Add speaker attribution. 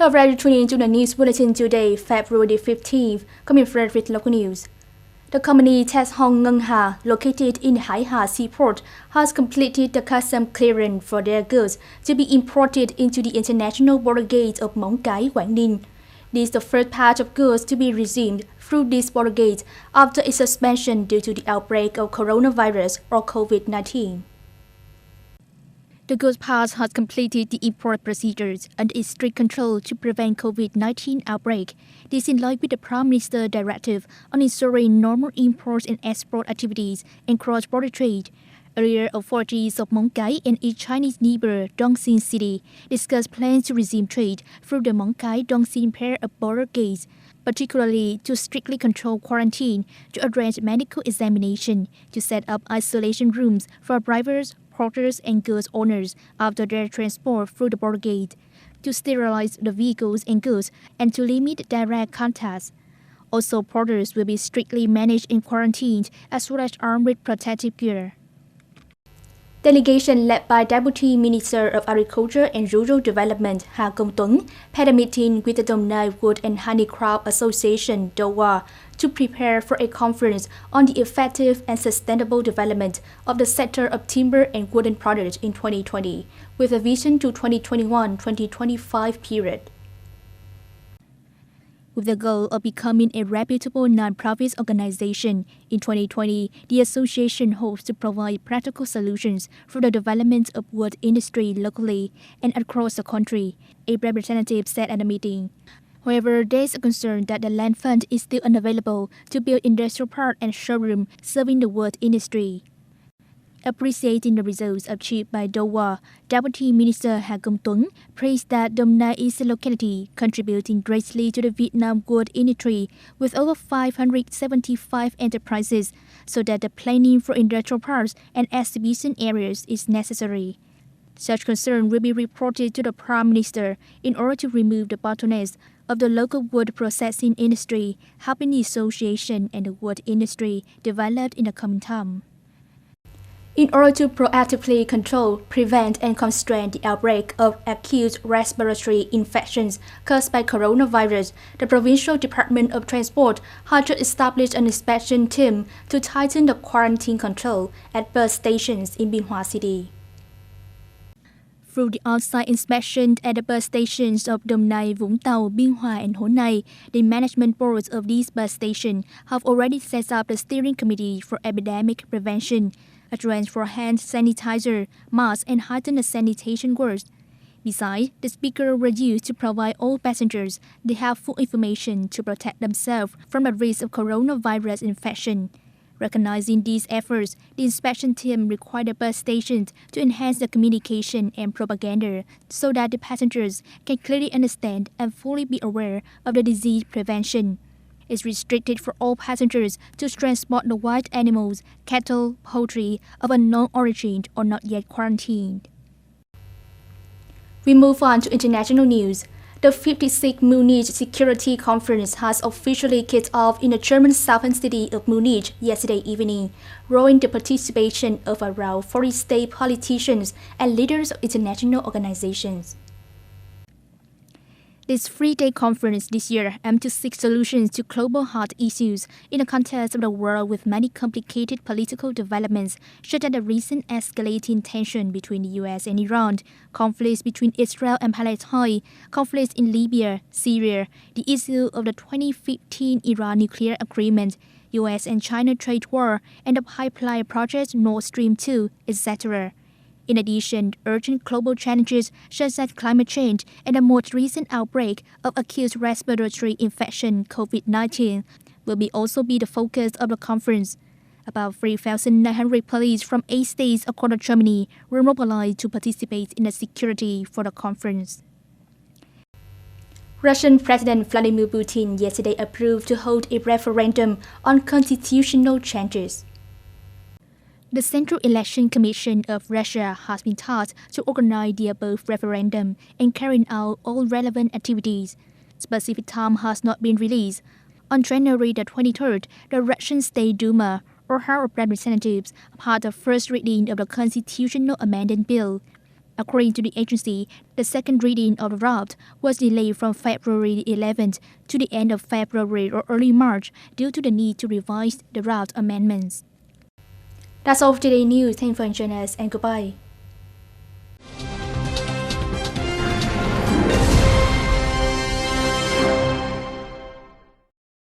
Speaker 1: Hello, you tuning into the news bulletin today, February 15th. Coming first with local news. The company Tes Hong Ngân Hà, located in Hải Hà Seaport, has completed the custom clearance for their goods to be imported into the international border gate of Móng Cái, Quảng Ninh. This is the first batch of goods to be resumed through this border gate after its suspension due to the outbreak of coronavirus or COVID-19. The goods pass has completed the import procedures under its strict control to prevent COVID-19 outbreak. This in line with the Prime Minister's directive on ensuring normal imports and export activities and cross-border trade. Earlier, authorities of Móng Cái and its Chinese neighbor Dongxing City discussed plans to resume trade through the Móng Cái-Dongxing pair of border gates, particularly to strictly control quarantine, to arrange medical examination, to set up isolation rooms for drivers, porters and goods owners after their transport through the border gate, to sterilize the vehicles and goods, and to limit direct contacts. Also, porters will be strictly managed and quarantined as well as armed with protective gear. Delegation led by Deputy Minister of Agriculture and Rural Development Ha Công Tuấn had a meeting with the Đồng Nai Wood and Handicraft Association (DOWA) to prepare for a conference on the effective and sustainable development of the sector of timber and wooden products in 2020, with a vision to 2021-2025 period. With the goal of becoming a reputable non-profit organization, in 2020, the association hopes to provide practical solutions for the development of wood industry locally and across the country, a representative said at the meeting. However, there is a concern that the land fund is still unavailable to build industrial park and showroom serving the wood industry. Appreciating the results achieved by DOWA, Deputy Minister Ha Công Tuấn praised that Đồng Nai is a locality contributing greatly to the Vietnam wood industry with over 575 enterprises, so that the planning for industrial parks and exhibition areas is necessary. Such concern will be reported to the Prime Minister in order to remove the bottlenecks of the local wood processing industry, helping the association and the wood industry develop in the coming time. In order to proactively control, prevent, and constrain the outbreak of acute respiratory infections caused by coronavirus, the Provincial Department of Transport has just established an inspection team to tighten the quarantine control at bus stations in Biên Hòa City. Through the on-site inspection at the bus stations of Đồng Nai, Vũng Tàu, Biên Hòa, and Hồ Nai, the management boards of these bus stations have already set up the steering committee for epidemic prevention, arranged for hand sanitizer, masks, and heightened sanitation works. Besides, the speakers were used to provide all passengers the helpful information to protect themselves from the risk of coronavirus infection. Recognizing these efforts, the inspection team required the bus stations to enhance the communication and propaganda so that the passengers can clearly understand and fully be aware of the disease prevention. It's restricted for all passengers to transport the wild animals, cattle, poultry of unknown origin or not yet quarantined. We move on to international news. The 56th Munich Security Conference has officially kicked off in the German southern city of Munich yesterday evening, drawing the participation of around 40 state politicians and leaders of international organizations. This three-day conference this year aims to seek solutions to global health issues in the context of the world with many complicated political developments, such as the recent escalating tension between the US and Iran, conflicts between Israel and Palestine, conflicts in Libya, Syria, the issue of the 2015 Iran nuclear agreement, US and China trade war, and the pipeline project Nord Stream 2, etc. In addition, urgent global challenges such as climate change and the most recent outbreak of acute respiratory infection COVID-19 will also be the focus of the conference. About 3,900 police from 8 states across Germany were mobilized to participate in the security for the conference. Russian President Vladimir Putin yesterday approved to hold a referendum on constitutional changes. The Central Election Commission of Russia has been tasked to organize the above referendum and carrying out all relevant activities. Specific time has not been released. On January the 23rd, the Russian State Duma, or House of Representatives, had the first reading of the constitutional amendment bill. According to the agency, the second reading of the draft was delayed from February 11th to the end of February or early March due to the need to revise the draft amendments. That's all for today's news. Thanks for joining us and goodbye.